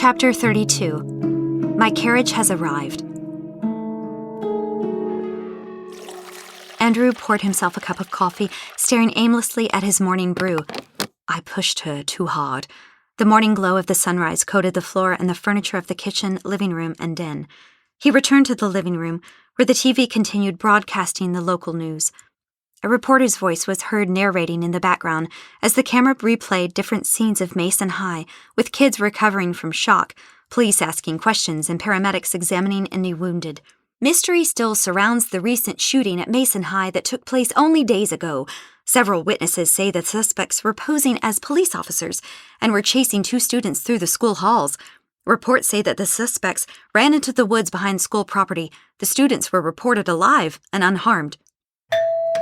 Chapter 32. My carriage has arrived. Andrew poured himself a cup of coffee, staring aimlessly at his morning brew. I pushed her too hard. The morning glow of the sunrise coated the floor and the furniture of the kitchen, living room, and den. He returned to the living room, where the TV continued broadcasting the local news. A reporter's voice was heard narrating in the background as the camera replayed different scenes of Mason High, with kids recovering from shock, police asking questions, and paramedics examining any wounded. Mystery still surrounds the recent shooting at Mason High that took place only days ago. Several witnesses say the suspects were posing as police officers and were chasing two students through the school halls. Reports say that the suspects ran into the woods behind school property. The students were reported alive and unharmed.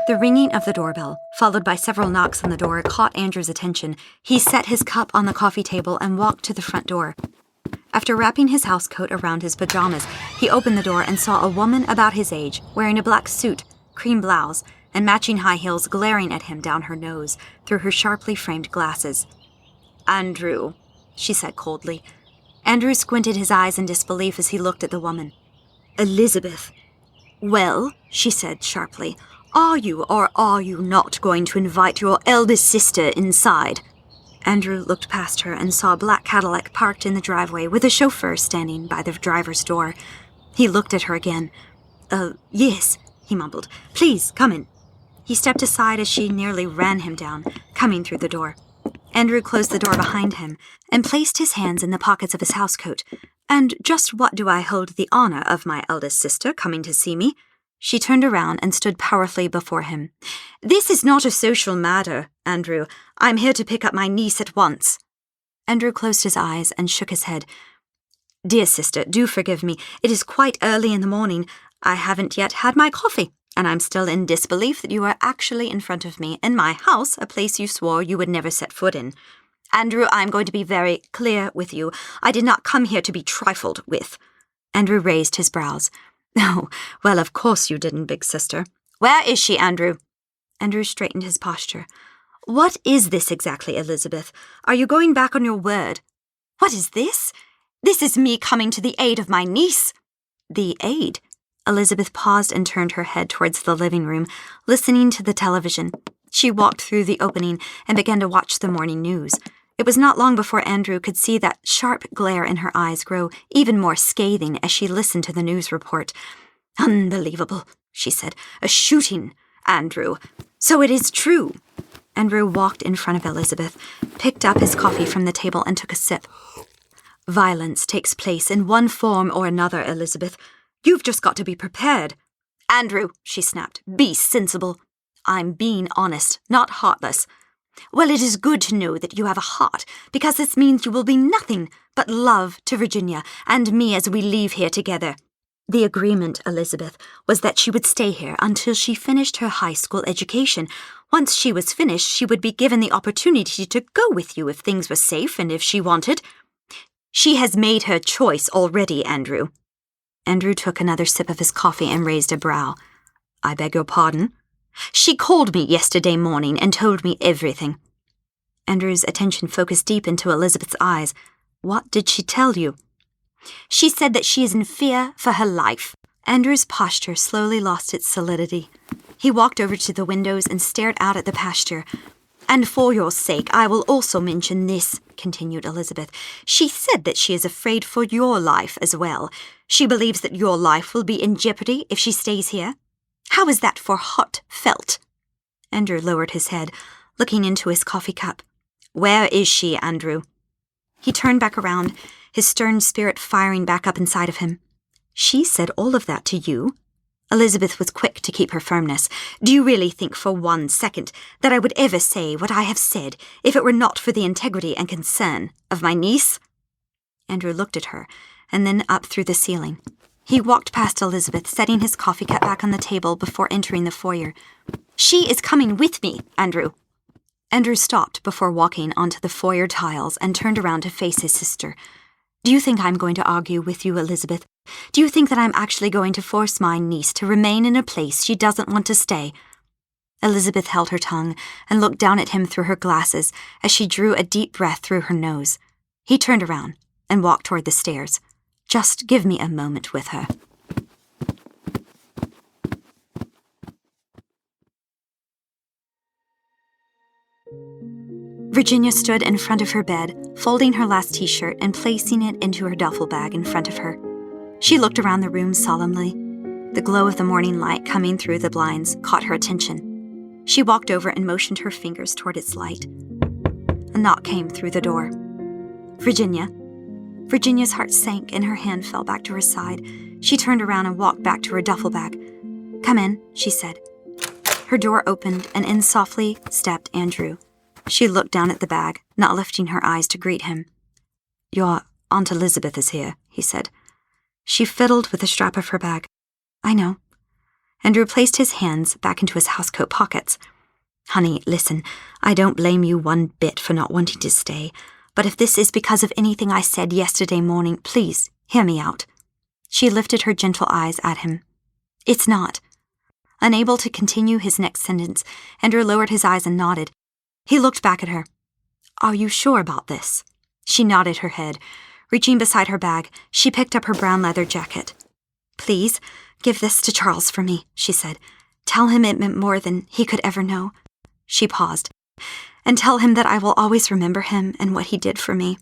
The ringing of the doorbell, followed by several knocks on the door, caught Andrew's attention. He set his cup on the coffee table and walked to the front door. After wrapping his housecoat around his pajamas, he opened the door and saw a woman about his age, wearing a black suit, cream blouse, and matching high heels glaring at him down her nose through her sharply framed glasses. "Andrew," she said coldly. Andrew squinted his eyes in disbelief as he looked at the woman. "Elizabeth." "Well," she said sharply, "are you or are you not going to invite your eldest sister inside?" Andrew looked past her and saw a black Cadillac parked in the driveway with a chauffeur standing by the driver's door. He looked at her again. Yes," he mumbled. "Please, come in." He stepped aside as she nearly ran him down, coming through the door. Andrew closed the door behind him and placed his hands in the pockets of his housecoat. "And just what do I hold the honor of my eldest sister coming to see me?" She turned around and stood powerfully before him. "This is not a social matter, Andrew. I'm here to pick up my niece at once." Andrew closed his eyes and shook his head. "Dear sister, do forgive me. It is quite early in the morning. I haven't yet had my coffee, and I'm still in disbelief that you are actually in front of me in my house, a place you swore you would never set foot in. Andrew, I'm going to be very clear with you. I did not come here to be trifled with." Andrew raised his brows. "Oh, well, of course you didn't, big sister. Where is she, Andrew?" Andrew straightened his posture. "What is this exactly, Elizabeth? Are you going back on your word?" "What is this? This is me coming to the aid of my niece." "The aid?" Elizabeth paused and turned her head towards the living room, listening to the television. She walked through the opening and began to watch the morning news. It was not long before Andrew could see that sharp glare in her eyes grow even more scathing as she listened to the news report. "Unbelievable," she said. "A shooting, Andrew. So it is true." Andrew walked in front of Elizabeth, picked up his coffee from the table and took a sip. "Violence takes place in one form or another, Elizabeth. You've just got to be prepared." "Andrew," she snapped, "be sensible." "I'm being honest, not heartless." "Well, it is good to know that you have a heart, because this means you will be nothing but love to Virginia and me as we leave here together." The agreement, Elizabeth, was that she would stay here until she finished her high school education. Once she was finished, she would be given the opportunity to go with you if things were safe and if she wanted. "She has made her choice already, Andrew." Andrew took another sip of his coffee and raised a brow. "I beg your pardon?" "She called me yesterday morning and told me everything." Andrew's attention focused deep into Elizabeth's eyes. "What did she tell you?" "She said that she is in fear for her life." Andrew's posture slowly lost its solidity. He walked over to the windows and stared out at the pasture. "And for your sake, I will also mention this," continued Elizabeth. "She said that she is afraid for your life as well. She believes that your life will be in jeopardy if she stays here. How is that for heartfelt?" Andrew lowered his head, looking into his coffee cup. "Where is she, Andrew?" He turned back around, his stern spirit firing back up inside of him. "She said all of that to you?" Elizabeth was quick to keep her firmness. "Do you really think for 1 second that I would ever say what I have said if it were not for the integrity and concern of my niece?" Andrew looked at her, and then up through the ceiling. He walked past Elizabeth, setting his coffee cup back on the table before entering the foyer. "She is coming with me, Andrew." Andrew stopped before walking onto the foyer tiles and turned around to face his sister. "Do you think I'm going to argue with you, Elizabeth? Do you think that I'm actually going to force my niece to remain in a place she doesn't want to stay?" Elizabeth held her tongue and looked down at him through her glasses as she drew a deep breath through her nose. He turned around. and walked toward the stairs. Just give me a moment with her. Virginia stood in front of her bed, folding her last t-shirt and placing it into her duffel bag in front of her. She looked around the room solemnly. The glow of the morning light coming through the blinds caught her attention. She walked over and motioned her fingers toward its light. A knock came through the door. Virginia. Virginia's heart sank and her hand fell back to her side. She turned around and walked back to her duffel bag. "Come in," she said. Her door opened and in softly stepped Andrew. She looked down at the bag, not lifting her eyes to greet him. "Your Aunt Elizabeth is here," he said. She fiddled with the strap of her bag. "I know." Andrew placed his hands back into his housecoat pockets. "Honey, listen, I don't blame you one bit for not wanting to stay, but if this is because of anything I said yesterday morning, please, hear me out." She lifted her gentle eyes at him. "It's not." Unable to continue his next sentence, Andrew lowered his eyes and nodded. He looked back at her. "Are you sure about this?" She nodded her head. Reaching beside her bag, she picked up her brown leather jacket. "Please, give this to Charles for me," she said. "Tell him it meant more than he could ever know." She paused. "And tell him that I will always remember him and what he did for me."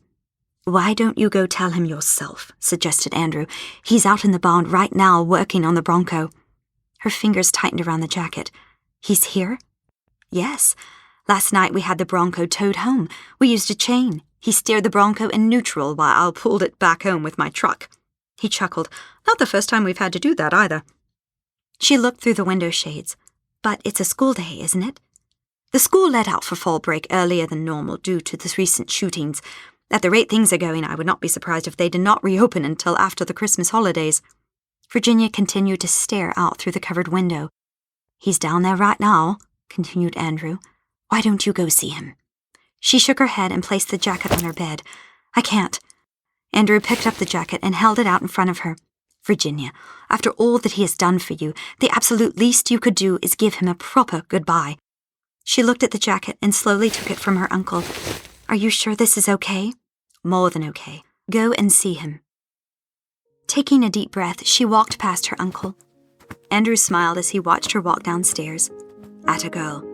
"Why don't you go tell him yourself?" suggested Andrew. "He's out in the barn right now working on the Bronco." Her fingers tightened around the jacket. "He's here?" "Yes. Last night we had the Bronco towed home. We used a chain. He steered the Bronco in neutral while I pulled it back home with my truck." He chuckled. "Not the first time we've had to do that, either." She looked through the window shades. "But it's a school day, isn't it?" "The school let out for fall break earlier than normal due to the recent shootings. At the rate things are going, I would not be surprised if they did not reopen until after the Christmas holidays." Virginia continued to stare out through the covered window. "He's down there right now," continued Andrew. "Why don't you go see him?" She shook her head and placed the jacket on her bed. "I can't." Andrew picked up the jacket and held it out in front of her. "Virginia, after all that he has done for you, the absolute least you could do is give him a proper goodbye." She looked at the jacket and slowly took it from her uncle. "Are you sure this is okay?" "More than okay. Go and see him." Taking a deep breath, she walked past her uncle. Andrew smiled as he watched her walk downstairs. "Atta girl."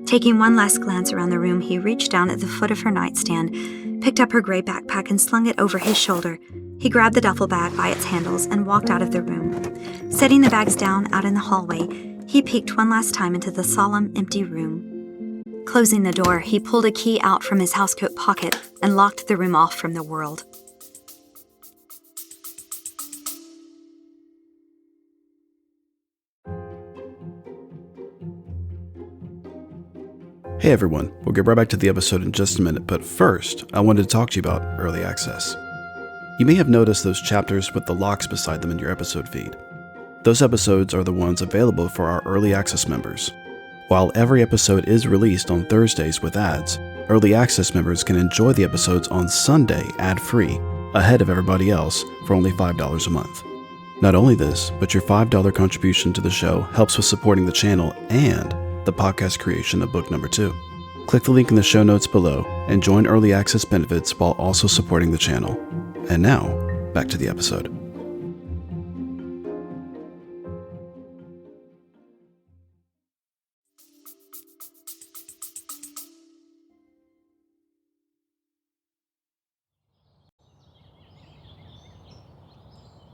Taking one last glance around the room, he reached down at the foot of her nightstand, picked up her gray backpack and slung it over his shoulder. He grabbed the duffel bag by its handles and walked out of the room. Setting the bags down out in the hallway, he peeked one last time into the solemn, empty room. Closing the door, he pulled a key out from his housecoat pocket and locked the room off from the world. Hey everyone, we'll get right back to the episode in just a minute, but first, I wanted to talk to you about early access. You may have noticed those chapters with the locks beside them in your episode feed. Those episodes are the ones available for our early access members. While every episode is released on Thursdays with ads, early access members can enjoy the episodes on Sunday ad-free, ahead of everybody else, for only $5 a month. Not only this, but your $5 contribution to the show helps with supporting the channel and the podcast creation of book number 2. Click the link in the show notes below and join early access benefits while also supporting the channel. And now, back to the episode.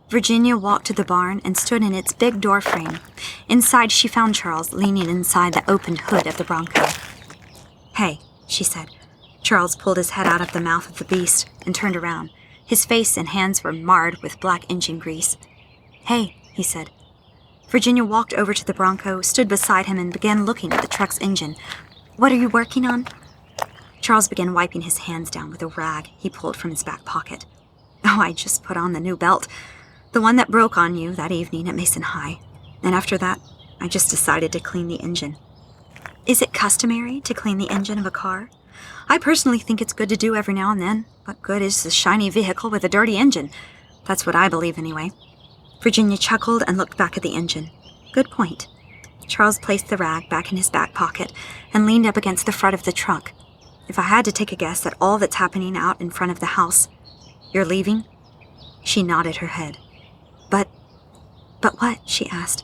Virginia walked to the barn and stood in its big door frame. Inside, she found Charles leaning inside the opened hood of the Bronco. "Hey," she said. Charles pulled his head out of the mouth of the beast and turned around. His face and hands were marred with black engine grease. "Hey," he said. Virginia walked over to the Bronco, stood beside him, and began looking at the truck's engine. "What are you working on?" Charles began wiping his hands down with a rag he pulled from his back pocket. "Oh, I just put on the new belt. The one that broke on you that evening at Mason High. And after that, I just decided to clean the engine." "Is it customary to clean the engine of a car?" "I personally think it's good to do every now and then. What good is a shiny vehicle with a dirty engine? That's what I believe anyway." Virginia chuckled and looked back at the engine. "Good point." Charles placed the rag back in his back pocket and leaned up against the front of the truck. If I had to take a guess at all that's happening out in front of the house, you're leaving?" She nodded her head. But what?" she asked.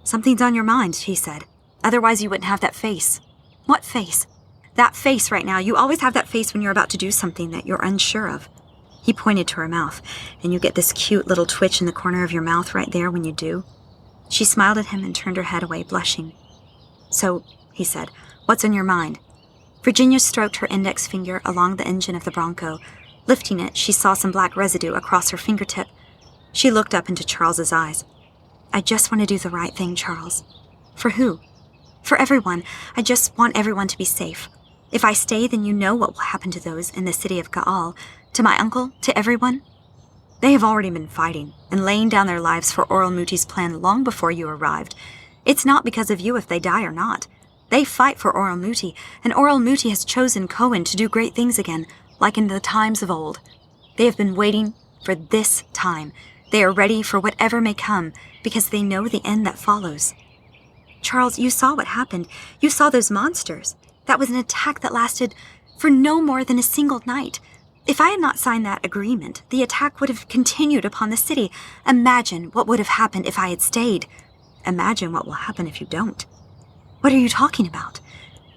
"Something's on your mind," he said. "Otherwise you wouldn't have that face." "What face?" "That face right now. You always have that face when you're about to do something that you're unsure of." He pointed to her mouth, "And you get this cute little twitch in the corner of your mouth right there when you do." She smiled at him and turned her head away, blushing. "So," he said, "what's on your mind?" Virginia stroked her index finger along the engine of the Bronco. Lifting it, she saw some black residue across her fingertip. She looked up into Charles's eyes. "I just want to do the right thing, Charles." "For who?" "For everyone. I just want everyone to be safe. If I stay, then you know what will happen to those in the city of Gaal, to my uncle, to everyone. They have already been fighting and laying down their lives for Oral Muti's plan long before you arrived. It's not because of you if they die or not. They fight for Oral Muti, and Oral Muti has chosen Cohen to do great things again, like in the times of old. They have been waiting for this time. They are ready for whatever may come, because they know the end that follows." "Charles, you saw what happened. You saw those monsters. That was an attack that lasted for no more than a single night. If I had not signed that agreement, the attack would have continued upon the city. Imagine what would have happened if I had stayed. Imagine what will happen if you don't." "What are you talking about?"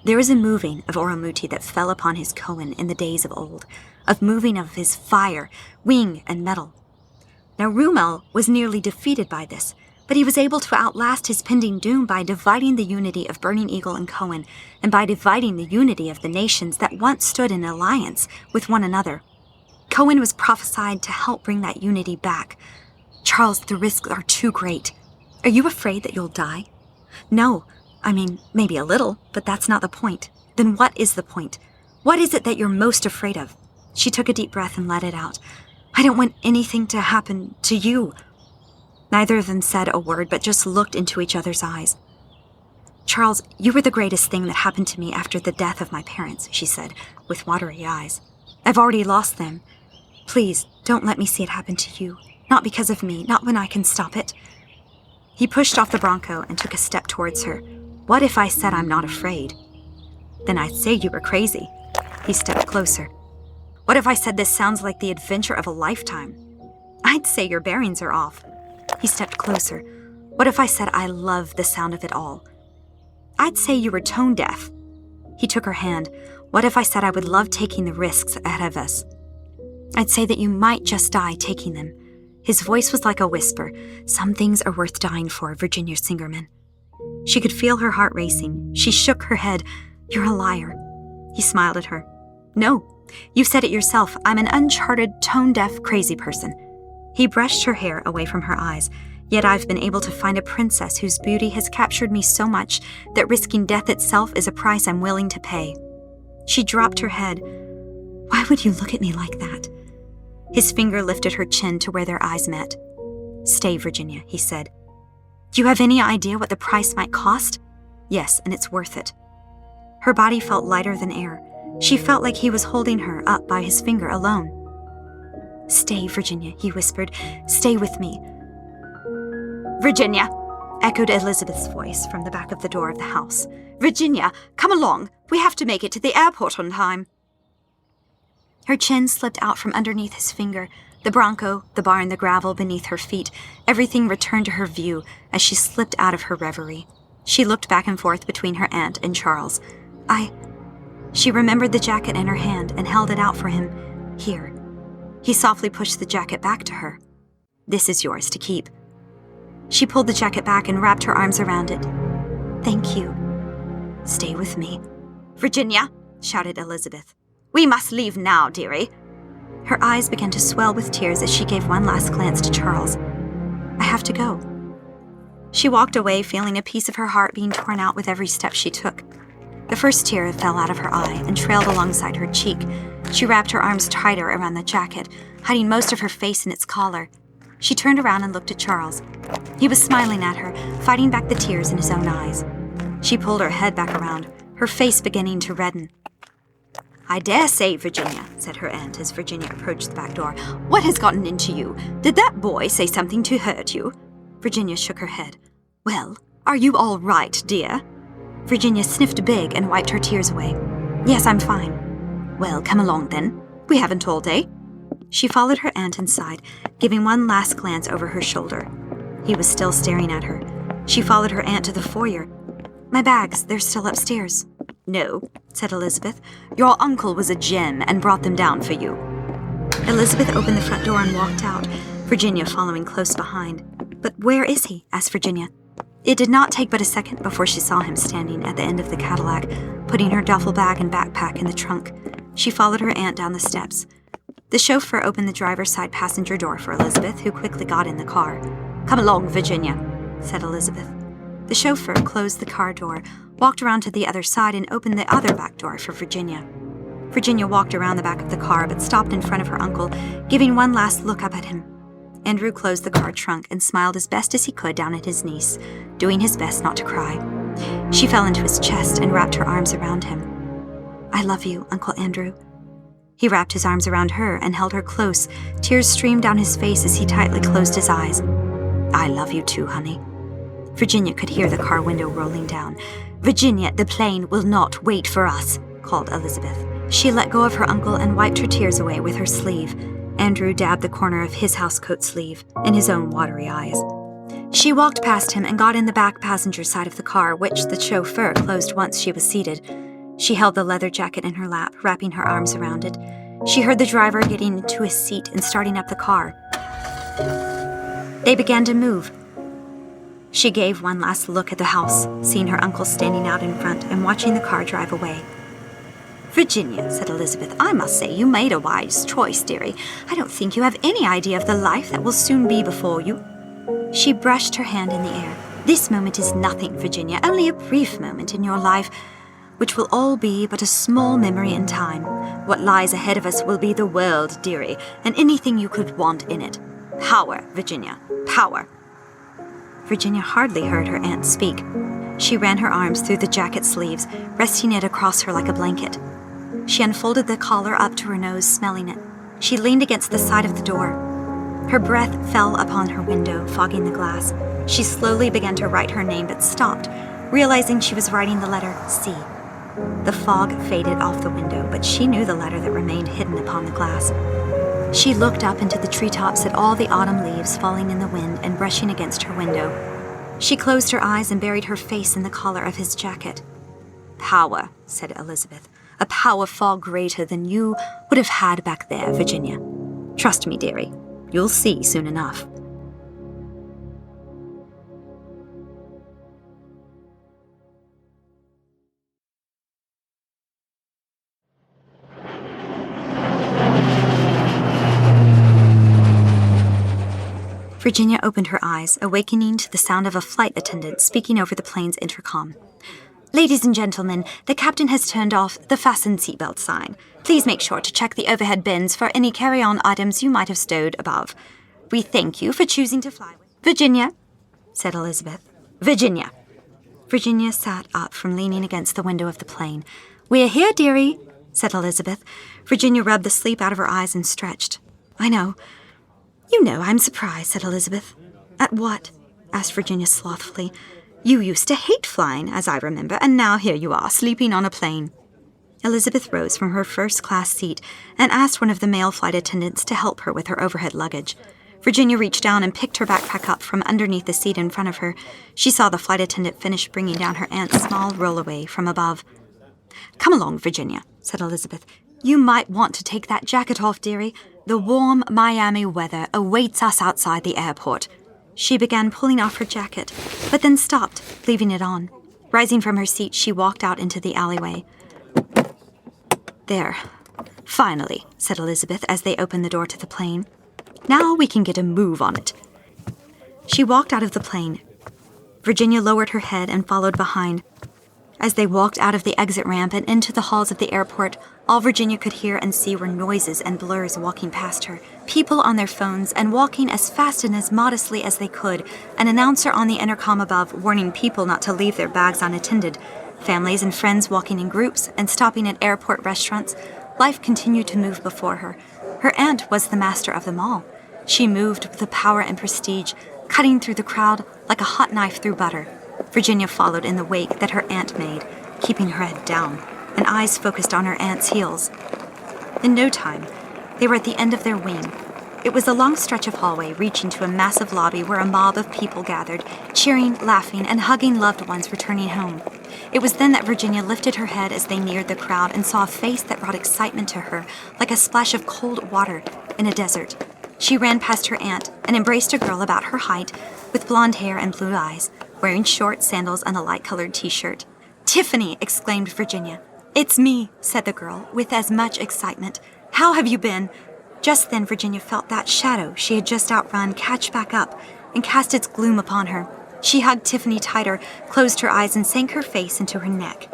"There is a moving of Oral Muti that fell upon his Cohen in the days of old, of moving of his fire, wing, and metal. Now Rumel was nearly defeated by this, but he was able to outlast his pending doom by dividing the unity of Burning Eagle and Cohen, and by dividing the unity of the nations that once stood in alliance with one another. Cohen was prophesied to help bring that unity back. Charles, the risks are too great. Are you afraid that you'll die?" "No. I mean, maybe a little, but that's not the point." "Then what is the point? What is it that you're most afraid of?" She took a deep breath and let it out. "I don't want anything to happen to you." Neither of them said a word, but just looked into each other's eyes. "Charles, you were the greatest thing that happened to me after the death of my parents," she said, with watery eyes. "I've already lost them. Please, don't let me see it happen to you. Not because of me, not when I can stop it." He pushed off the Bronco and took a step towards her. "What if I said I'm not afraid?" "Then I'd say you were crazy." He stepped closer. "What if I said this sounds like the adventure of a lifetime?" "I'd say your bearings are off." He stepped closer. "What if I said I love the sound of it all?" "I'd say you were tone deaf." He took her hand. "What if I said I would love taking the risks ahead of us?" "I'd say that you might just die taking them." His voice was like a whisper. "Some things are worth dying for, Virginia Singerman." She could feel her heart racing. She shook her head. "You're a liar." He smiled at her. "No, you said it yourself. I'm an uncharted, tone-deaf, crazy person." He brushed her hair away from her eyes. "Yet I've been able to find a princess whose beauty has captured me so much that risking death itself is a price I'm willing to pay." She dropped her head. "Why would you look at me like that?" His finger lifted her chin to where their eyes met. "Stay, Virginia," he said. "Do you have any idea what the price might cost?" "Yes, and it's worth it." Her body felt lighter than air. She felt like he was holding her up by his finger alone. "Stay, Virginia," he whispered. "Stay with me." "Virginia," echoed Elizabeth's voice from the back of the door of the house. "Virginia, come along. We have to make it to the airport on time." Her chin slipped out from underneath his finger. The Bronco, the barn, the gravel beneath her feet, everything returned to her view as she slipped out of her reverie. She looked back and forth between her aunt and Charles. She remembered the jacket in her hand and held it out for him. "Here." He softly pushed the jacket back to her. "This is yours to keep." She pulled the jacket back and wrapped her arms around it. "Thank you." "Stay with me." "Virginia," shouted Elizabeth. "We must leave now, dearie." Her eyes began to swell with tears as she gave one last glance to Charles. "I have to go." She walked away, feeling a piece of her heart being torn out with every step she took. The first tear fell out of her eye and trailed alongside her cheek. She wrapped her arms tighter around the jacket, hiding most of her face in its collar. She turned around and looked at Charles. He was smiling at her, fighting back the tears in his own eyes. She pulled her head back around, her face beginning to redden. "I dare say, Virginia," said her aunt as Virginia approached the back door. "What has gotten into you? Did that boy say something to hurt you?" Virginia shook her head. "Well, are you all right, dear?" Virginia sniffed big and wiped her tears away. Yes, I'm fine. Well, come along then. We haven't all day. She followed her aunt inside, giving one last glance over her shoulder. He was still staring at her. She followed her aunt to the foyer. My bags, they're still upstairs. No, said Elizabeth. Your uncle was a gem and brought them down for you. Elizabeth opened the front door and walked out, Virginia following close behind. But where is he? Asked Virginia. It did not take but a second before she saw him standing at the end of the Cadillac, putting her duffel bag and backpack in the trunk. She followed her aunt down the steps. The chauffeur opened the driver's side passenger door for Elizabeth, who quickly got in the car. Come along, Virginia, said Elizabeth. The chauffeur closed the car door, walked around to the other side, and opened the other back door for Virginia. Virginia walked around the back of the car, but stopped in front of her uncle, giving one last look up at him. Andrew closed the car trunk and smiled as best as he could down at his niece, doing his best not to cry. She fell into his chest and wrapped her arms around him. I love you, Uncle Andrew. He wrapped his arms around her and held her close. Tears streamed down his face as he tightly closed his eyes. I love you too, honey. Virginia could hear the car window rolling down. Virginia, the plane will not wait for us, called Elizabeth. She let go of her uncle and wiped her tears away with her sleeve. Andrew dabbed the corner of his housecoat sleeve in his own watery eyes. She walked past him and got in the back passenger side of the car, which the chauffeur closed once she was seated. She held the leather jacket in her lap, wrapping her arms around it. She heard the driver getting into his seat and starting up the car. They began to move. She gave one last look at the house, seeing her uncle standing out in front and watching the car drive away. Virginia, said Elizabeth, I must say you made a wise choice, dearie. I don't think you have any idea of the life that will soon be before you. She brushed her hand in the air. This moment is nothing, Virginia, only a brief moment in your life, which will all be but a small memory in time. What lies ahead of us will be the world, dearie, and anything you could want in it. Power, Virginia, power. Virginia hardly heard her aunt speak. She ran her arms through the jacket sleeves, resting it across her like a blanket. She unfolded the collar up to her nose, smelling it. She leaned against the side of the door. Her breath fell upon her window, fogging the glass. She slowly began to write her name, but stopped, realizing she was writing the letter C. The fog faded off the window, but she knew the letter that remained hidden upon the glass. She looked up into the treetops at all the autumn leaves falling in the wind and brushing against her window. She closed her eyes and buried her face in the collar of his jacket. Power, said Elizabeth. A power far greater than you would have had back there, Virginia. Trust me, dearie. You'll see soon enough. Virginia opened her eyes, awakening to the sound of a flight attendant speaking over the plane's intercom. Ladies and gentlemen, the captain has turned off the fasten seatbelt sign. Please make sure to check the overhead bins for any carry-on items you might have stowed above. We thank you for choosing to fly with Virginia, said Elizabeth. Virginia. Virginia sat up from leaning against the window of the plane. We're here, dearie, said Elizabeth. Virginia rubbed the sleep out of her eyes and stretched. I know. You know I'm surprised, said Elizabeth. At what? Asked Virginia slothfully. You used to hate flying, as I remember, and now here you are, sleeping on a plane. Elizabeth rose from her first-class seat and asked one of the male flight attendants to help her with her overhead luggage. Virginia reached down and picked her backpack up from underneath the seat in front of her. She saw the flight attendant finish bringing down her aunt's small rollaway from above. Come along, Virginia, said Elizabeth. You might want to take that jacket off, dearie. The warm Miami weather awaits us outside the airport. She began pulling off her jacket, but then stopped, leaving it on. Rising from her seat, she walked out into the alleyway. There. Finally, said Elizabeth as they opened the door to the plane. Now we can get a move on it. She walked out of the plane. Virginia lowered her head and followed behind. As they walked out of the exit ramp and into the halls of the airport, all Virginia could hear and see were noises and blurs walking past her, people on their phones and walking as fast and as modestly as they could, an announcer on the intercom above warning people not to leave their bags unattended, families and friends walking in groups and stopping at airport restaurants. Life continued to move before her. Her aunt was the master of them all. She moved with the power and prestige, cutting through the crowd like a hot knife through butter. Virginia followed in the wake that her aunt made, keeping her head down. and eyes focused on her aunt's heels. In no time, they were at the end of their wing. It was a long stretch of hallway reaching to a massive lobby where a mob of people gathered, cheering, laughing, and hugging loved ones returning home. It was then that Virginia lifted her head as they neared the crowd and saw a face that brought excitement to her, like a splash of cold water in a desert. She ran past her aunt and embraced a girl about her height, with blonde hair and blue eyes, wearing short sandals and a light-colored t-shirt. "Tiffany!" exclaimed Virginia. "It's me," said the girl, with as much excitement. "How have you been?" Just then Virginia felt that shadow she had just outrun catch back up and cast its gloom upon her. She hugged Tiffany tighter, closed her eyes, and sank her face into her neck.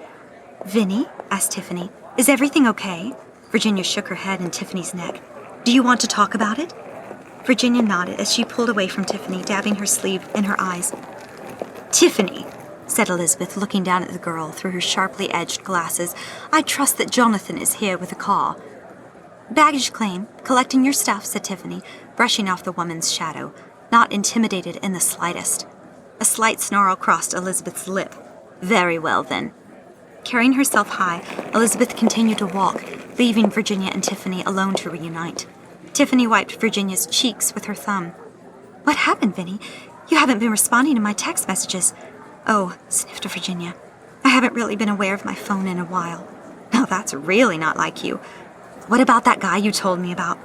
"Vinny?" asked Tiffany. "Is everything okay?" Virginia shook her head in Tiffany's neck. "Do you want to talk about it?" Virginia nodded as she pulled away from Tiffany, dabbing her sleeve in her eyes. "Tiffany," said Elizabeth, looking down at the girl through her sharply edged glasses, "I trust that Jonathan is here with a car." "Baggage claim, collecting your stuff," said Tiffany, brushing off the woman's shadow, not intimidated in the slightest. A slight snarl crossed Elizabeth's lip. "Very well, then." Carrying herself high, Elizabeth continued to walk, leaving Virginia and Tiffany alone to reunite. Tiffany wiped Virginia's cheeks with her thumb. "What happened, Vinny? You haven't been responding to my text messages." "Oh," sniffed Virginia. "I haven't really been aware of my phone in a while." "Now that's really not like you. What about that guy you told me about?"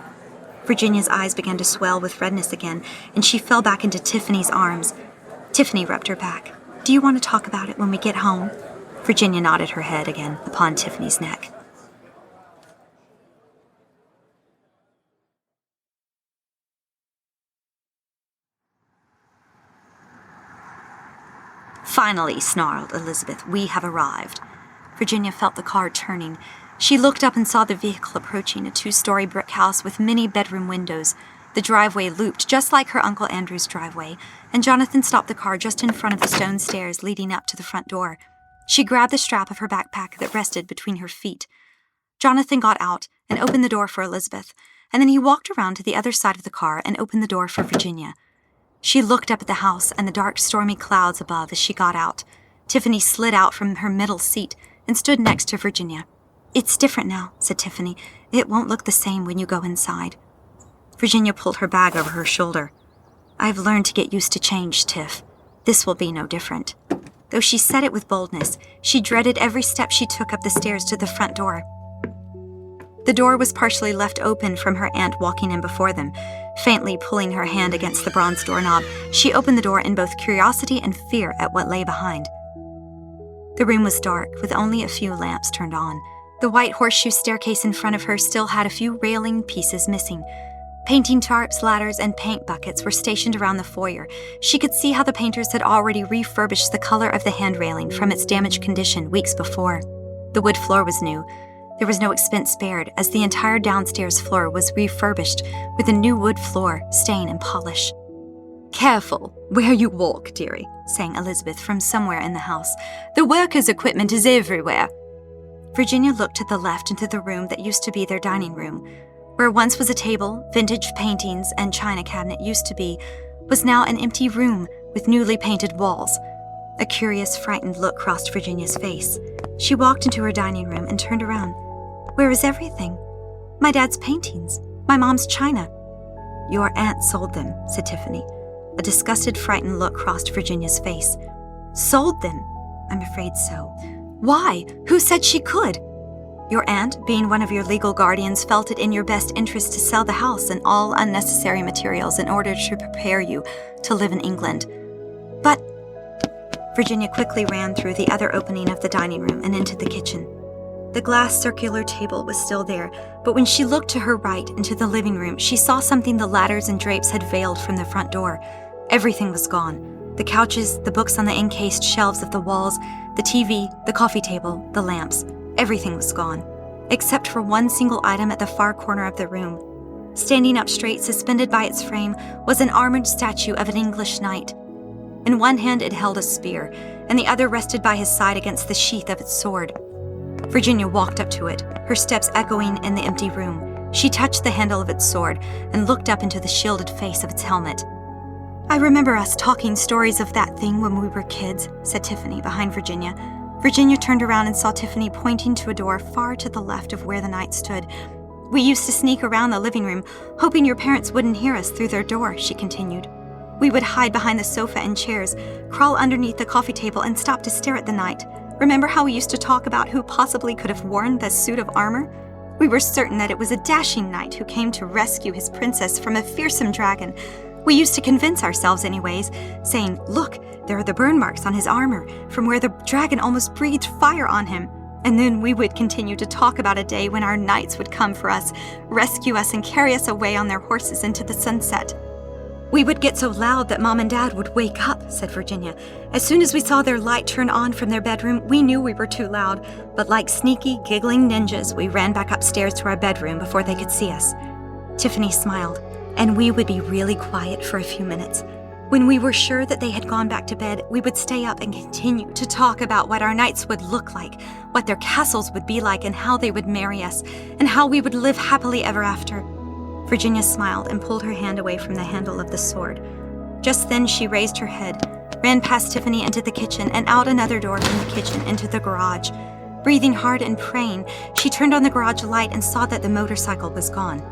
Virginia's eyes began to swell with redness again, and she fell back into Tiffany's arms. Tiffany rubbed her back. "Do you want to talk about it when we get home?" Virginia nodded her head again upon Tiffany's neck. "Finally," snarled Elizabeth, "we have arrived." Virginia felt the car turning. She looked up and saw the vehicle approaching, a 2-story brick house with many bedroom windows. The driveway looped just like her Uncle Andrew's driveway, and Jonathan stopped the car just in front of the stone stairs leading up to the front door. She grabbed the strap of her backpack that rested between her feet. Jonathan got out and opened the door for Elizabeth, and then he walked around to the other side of the car and opened the door for Virginia. She looked up at the house and the dark, stormy clouds above as she got out. Tiffany slid out from her middle seat and stood next to Virginia. "It's different now," said Tiffany. "It won't look the same when you go inside." Virginia pulled her bag over her shoulder. "I've learned to get used to change, Tiff. This will be no different." Though she said it with boldness, she dreaded every step she took up the stairs to the front door. The door was partially left open from her aunt walking in before them. Faintly pulling her hand against the bronze doorknob, she opened the door in both curiosity and fear at what lay behind. The room was dark, with only a few lamps turned on. The white horseshoe staircase in front of her still had a few railing pieces missing. Painting tarps, ladders, and paint buckets were stationed around the foyer. She could see how the painters had already refurbished the color of the hand railing from its damaged condition weeks before. The wood floor was new. There was no expense spared, as the entire downstairs floor was refurbished with a new wood floor, stain, and polish. "Careful where you walk, dearie," sang Elizabeth from somewhere in the house. "The workers' equipment is everywhere." Virginia looked to the left into the room that used to be their dining room. Where once was a table, vintage paintings, and china cabinet used to be, was now an empty room with newly painted walls. A curious, frightened look crossed Virginia's face. She walked into her dining room and turned around. "Where is everything? My dad's paintings, my mom's china." "Your aunt sold them," said Tiffany. A disgusted, frightened look crossed Virginia's face. "Sold them?" "I'm afraid so." "Why? Who said she could?" "Your aunt, being one of your legal guardians, felt it in your best interest to sell the house and all unnecessary materials in order to prepare you to live in England." "But—" Virginia quickly ran through the other opening of the dining room and into the kitchen. The glass circular table was still there, but when she looked to her right into the living room, she saw something the ladders and drapes had veiled from the front door. Everything was gone. The couches, the books on the encased shelves of the walls, the TV, the coffee table, the lamps. Everything was gone, except for one single item at the far corner of the room. Standing up straight, suspended by its frame, was an armored statue of an English knight. In one hand it held a spear, and the other rested by his side against the sheath of its sword. Virginia walked up to it, her steps echoing in the empty room. She touched the handle of its sword and looked up into the shielded face of its helmet. "I remember us talking stories of that thing when we were kids," said Tiffany behind Virginia. Virginia turned around and saw Tiffany pointing to a door far to the left of where the knight stood. "We used to sneak around the living room, hoping your parents wouldn't hear us through their door," she continued. "We would hide behind the sofa and chairs, crawl underneath the coffee table, and stop to stare at the knight. Remember how we used to talk about who possibly could have worn the suit of armor? We were certain that it was a dashing knight who came to rescue his princess from a fearsome dragon. We used to convince ourselves anyways, saying, 'Look, there are the burn marks on his armor, from where the dragon almost breathed fire on him.' And then we would continue to talk about a day when our knights would come for us, rescue us, and carry us away on their horses into the sunset. We would get so loud that Mom and Dad would wake up," said Virginia. "As soon as we saw their light turn on from their bedroom, we knew we were too loud, but like sneaky, giggling ninjas, we ran back upstairs to our bedroom before they could see us." Tiffany smiled, "And we would be really quiet for a few minutes. When we were sure that they had gone back to bed, we would stay up and continue to talk about what our nights would look like, what their castles would be like, and how they would marry us, and how we would live happily ever after." Virginia smiled and pulled her hand away from the handle of the sword. Just then she raised her head, ran past Tiffany into the kitchen and out another door from the kitchen into the garage. Breathing hard and praying, she turned on the garage light and saw that the motorcycle was gone.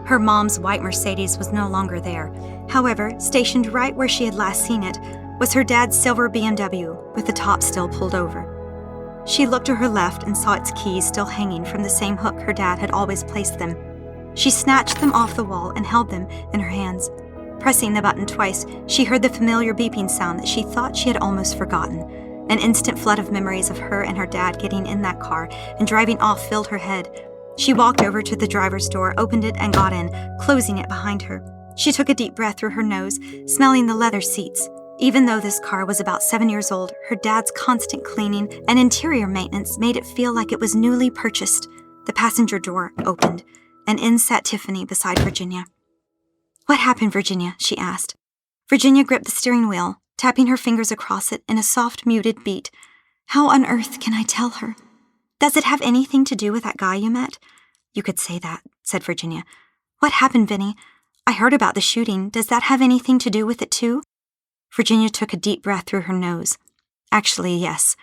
Her mom's white Mercedes was no longer there. However, stationed right where she had last seen it was her dad's silver BMW with the top still pulled over. She looked to her left and saw its keys still hanging from the same hook her dad had always placed them. She snatched them off the wall and held them in her hands. Pressing the button twice, she heard the familiar beeping sound that she thought she had almost forgotten. An instant flood of memories of her and her dad getting in that car and driving off filled her head. She walked over to the driver's door, opened it, and got in, closing it behind her. She took a deep breath through her nose, smelling the leather seats. Even though this car was about 7 years old, her dad's constant cleaning and interior maintenance made it feel like it was newly purchased. The passenger door opened, and in sat Tiffany beside Virginia. "What happened, Virginia?" she asked. Virginia gripped the steering wheel, tapping her fingers across it in a soft, muted beat. "How on earth can I tell her? Does it have anything to do with that guy you met?" "You could say that," said Virginia. "What happened, Vinny? I heard about the shooting. Does that have anything to do with it, too?" Virginia took a deep breath through her nose. "Actually, yes."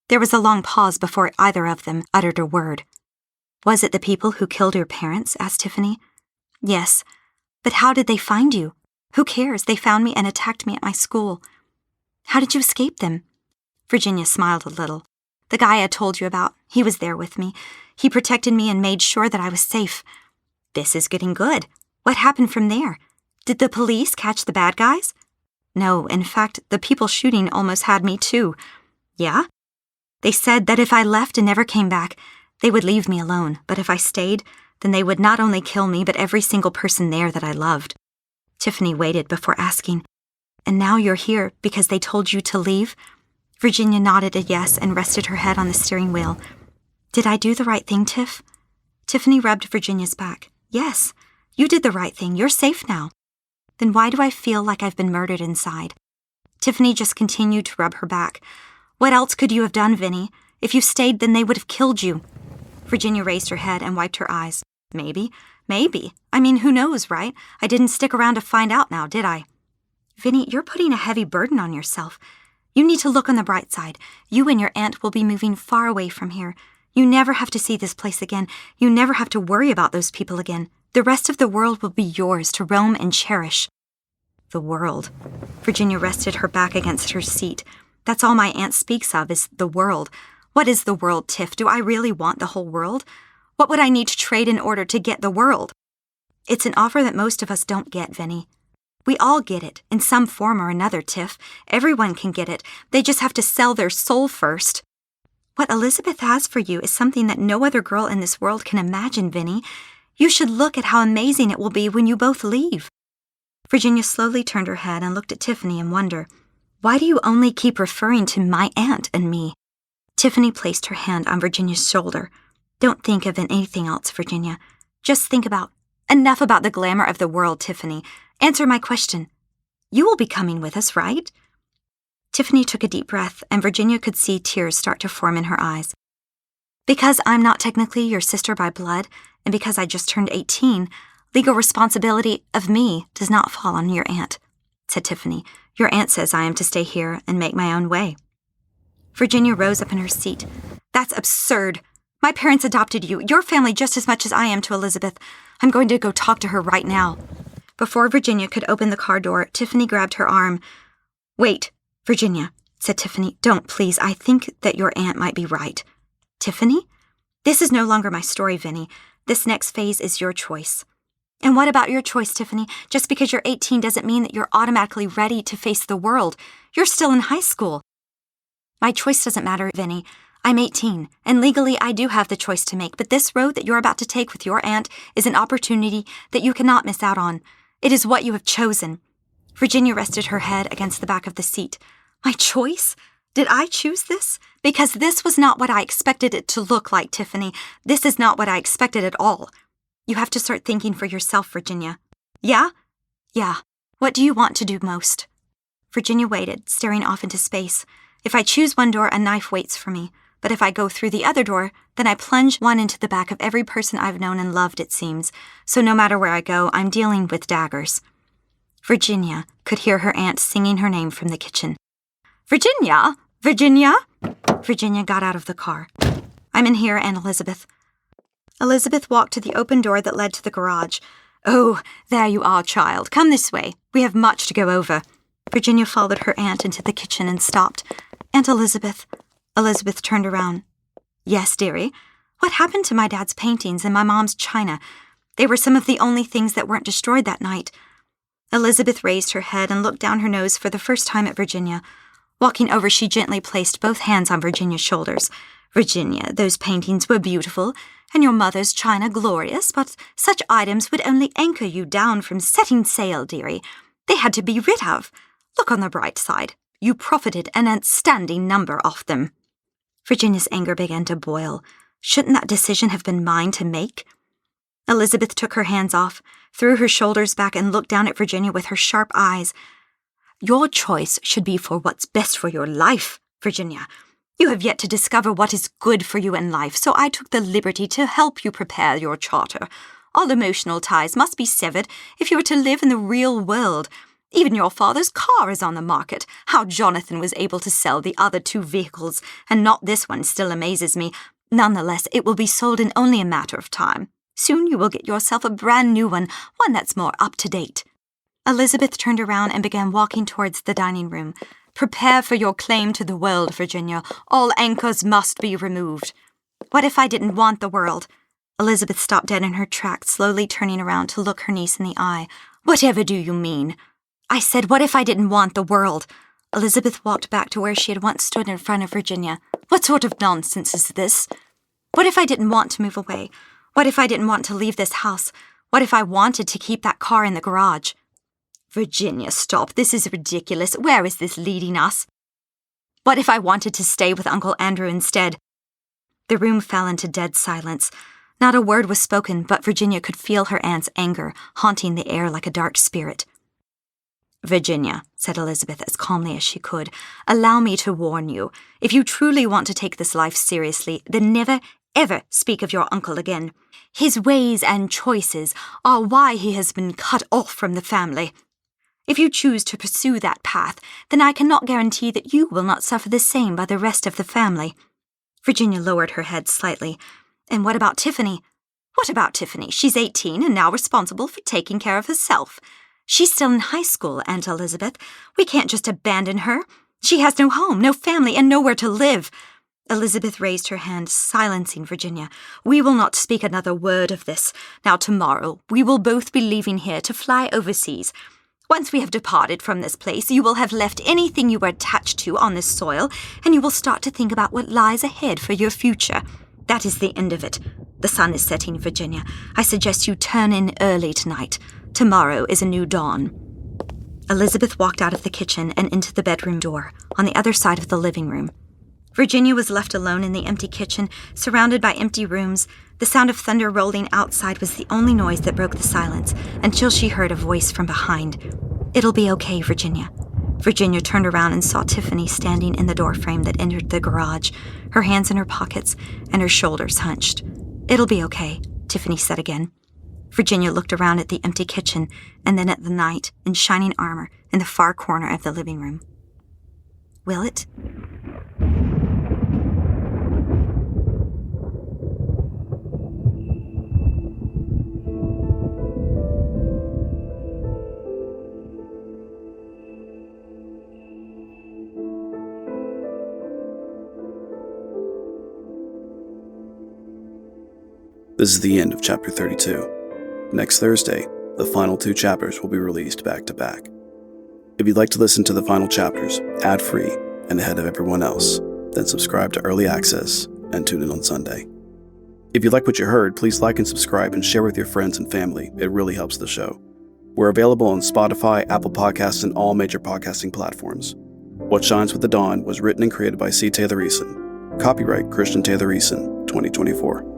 There was a long pause before either of them uttered a word. "Was it the people who killed your parents?" asked Tiffany. "Yes. But how did they find you? Who cares? They found me and attacked me at my school." "How did you escape them?" Virginia smiled a little. "The guy I told you about, he was there with me. He protected me and made sure that I was safe." "This is getting good. What happened from there? Did the police catch the bad guys?" "No, in fact, the people shooting almost had me too." "Yeah?" "They said that if I left and never came back, they would leave me alone, but if I stayed, then they would not only kill me, but every single person there that I loved." Tiffany waited before asking, "And now you're here because they told you to leave?" Virginia nodded a yes and rested her head on the steering wheel. "Did I do the right thing, Tiff?" Tiffany rubbed Virginia's back. "Yes, you did the right thing. You're safe now." "Then why do I feel like I've been murdered inside?" Tiffany just continued to rub her back. "What else could you have done, Vinny? If you stayed, then they would have killed you." Virginia raised her head and wiped her eyes. Maybe. I mean, who knows, right? I didn't stick around to find out now, did I?" "Vinny, you're putting a heavy burden on yourself. You need to look on the bright side. You and your aunt will be moving far away from here. You never have to see this place again. You never have to worry about those people again. The rest of the world will be yours to roam and cherish." "The world." Virginia rested her back against her seat. "That's all my aunt speaks of is the world. What is the world, Tiff? Do I really want the whole world? What would I need to trade in order to get the world?" "It's an offer that most of us don't get, Vinny. We all get it, in some form or another, Tiff. Everyone can get it. They just have to sell their soul first." "What Elizabeth has for you is something that no other girl in this world can imagine, Vinny. You should look at how amazing it will be when you both leave." Virginia slowly turned her head and looked at Tiffany in wonder. "Why do you only keep referring to my aunt and me?" Tiffany placed her hand on Virginia's shoulder. "Don't think of anything else, Virginia. Just think about... Enough about the glamour of the world, Tiffany. Answer my question. You will be coming with us, right?" Tiffany took a deep breath, and Virginia could see tears start to form in her eyes. "Because I'm not technically your sister by blood, and because I just turned 18, legal responsibility of me does not fall on your aunt," said Tiffany. "Your aunt says I am to stay here and make my own way." Virginia rose up in her seat. That's absurd. My parents adopted you, your family just as much as I am to Elizabeth. I'm going to go talk to her right now. Before Virginia could open the car door, Tiffany grabbed her arm. Wait, Virginia, said Tiffany. Don't, please. I think that your aunt might be right. Tiffany? This is no longer my story, Vinny. This next phase is your choice. And what about your choice, Tiffany? Just because you're 18 doesn't mean that you're automatically ready to face the world. You're still in high school. My choice doesn't matter, Vinny. I'm 18, and legally I do have the choice to make, but this road that you're about to take with your aunt is an opportunity that you cannot miss out on. It is what you have chosen. Virginia rested her head against the back of the seat. My choice? Did I choose this? Because this was not what I expected it to look like, Tiffany. This is not what I expected at all. You have to start thinking for yourself, Virginia. Yeah? Yeah. What do you want to do most? Virginia waited, staring off into space. If I choose one door, a knife waits for me. But if I go through the other door, then I plunge one into the back of every person I've known and loved, it seems. So no matter where I go, I'm dealing with daggers. Virginia could hear her aunt singing her name from the kitchen. Virginia? Virginia? Virginia got out of the car. I'm in here, Aunt Elizabeth. Elizabeth walked to the open door that led to the garage. Oh, there you are, child. Come this way. We have much to go over. Virginia followed her aunt into the kitchen and stopped. Aunt Elizabeth. Elizabeth turned around. Yes, dearie. What happened to my dad's paintings and my mom's china? They were some of the only things that weren't destroyed that night. Elizabeth raised her head and looked down her nose for the first time at Virginia. Walking over, she gently placed both hands on Virginia's shoulders. Virginia, those paintings were beautiful, and your mother's china glorious, but such items would only anchor you down from setting sail, dearie. They had to be rid of. Look on the bright side. You profited an outstanding number off them. Virginia's anger began to boil. Shouldn't that decision have been mine to make? Elizabeth took her hands off, threw her shoulders back, and looked down at Virginia with her sharp eyes. Your choice should be for what's best for your life, Virginia. You have yet to discover what is good for you in life, so I took the liberty to help you prepare your charter. All emotional ties must be severed if you are to live in the real world. Even your father's car is on the market. How Jonathan was able to sell the other 2 vehicles, and not this one, still amazes me. Nonetheless, it will be sold in only a matter of time. Soon you will get yourself a brand new one that's more up-to-date. Elizabeth turned around and began walking towards the dining room. Prepare for your claim to the world, Virginia. All anchors must be removed. What if I didn't want the world? Elizabeth stopped dead in her tracks, slowly turning around to look her niece in the eye. Whatever do you mean? I said, what if I didn't want the world? Elizabeth walked back to where she had once stood in front of Virginia. What sort of nonsense is this? What if I didn't want to move away? What if I didn't want to leave this house? What if I wanted to keep that car in the garage? Virginia, stop. This is ridiculous. Where is this leading us? What if I wanted to stay with Uncle Andrew instead? The room fell into dead silence. Not a word was spoken, but Virginia could feel her aunt's anger haunting the air like a dark spirit. Virginia, said Elizabeth as calmly as she could, allow me to warn you. If you truly want to take this life seriously, then never, ever speak of your uncle again. His ways and choices are why he has been cut off from the family. If you choose to pursue that path, then I cannot guarantee that you will not suffer the same by the rest of the family. Virginia lowered her head slightly. And what about Tiffany? What about Tiffany? She's 18 and now responsible for taking care of herself. She's still in high school, Aunt Elizabeth. We can't just abandon her. She has no home, no family, and nowhere to live. Elizabeth raised her hand, silencing Virginia. We will not speak another word of this. Now tomorrow, we will both be leaving here to fly overseas. Once we have departed from this place, you will have left anything you were attached to on this soil, and you will start to think about what lies ahead for your future. That is the end of it. The sun is setting, Virginia. I suggest you turn in early tonight. Tomorrow is a new dawn. Elizabeth walked out of the kitchen and into the bedroom door, on the other side of the living room. Virginia was left alone in the empty kitchen, surrounded by empty rooms. The sound of thunder rolling outside was the only noise that broke the silence, until she heard a voice from behind. It'll be okay, Virginia. Virginia turned around and saw Tiffany standing in the doorframe that entered the garage, her hands in her pockets and her shoulders hunched. It'll be okay, Tiffany said again. Virginia looked around at the empty kitchen and then at the knight in shining armor in the far corner of the living room. Will it? This is the end of Chapter 32. Next Thursday, the final 2 chapters will be released back to back. If you'd like to listen to the final chapters ad-free and ahead of everyone else, then subscribe to Early Access and tune in on Sunday. If you like what you heard, please like and subscribe and share with your friends and family. It really helps the show. We're available on Spotify, Apple Podcasts, and all major podcasting platforms. What Shines with the Dawn was written and created by C. Taylor Eason. Copyright Christian Taylor Eason, 2024.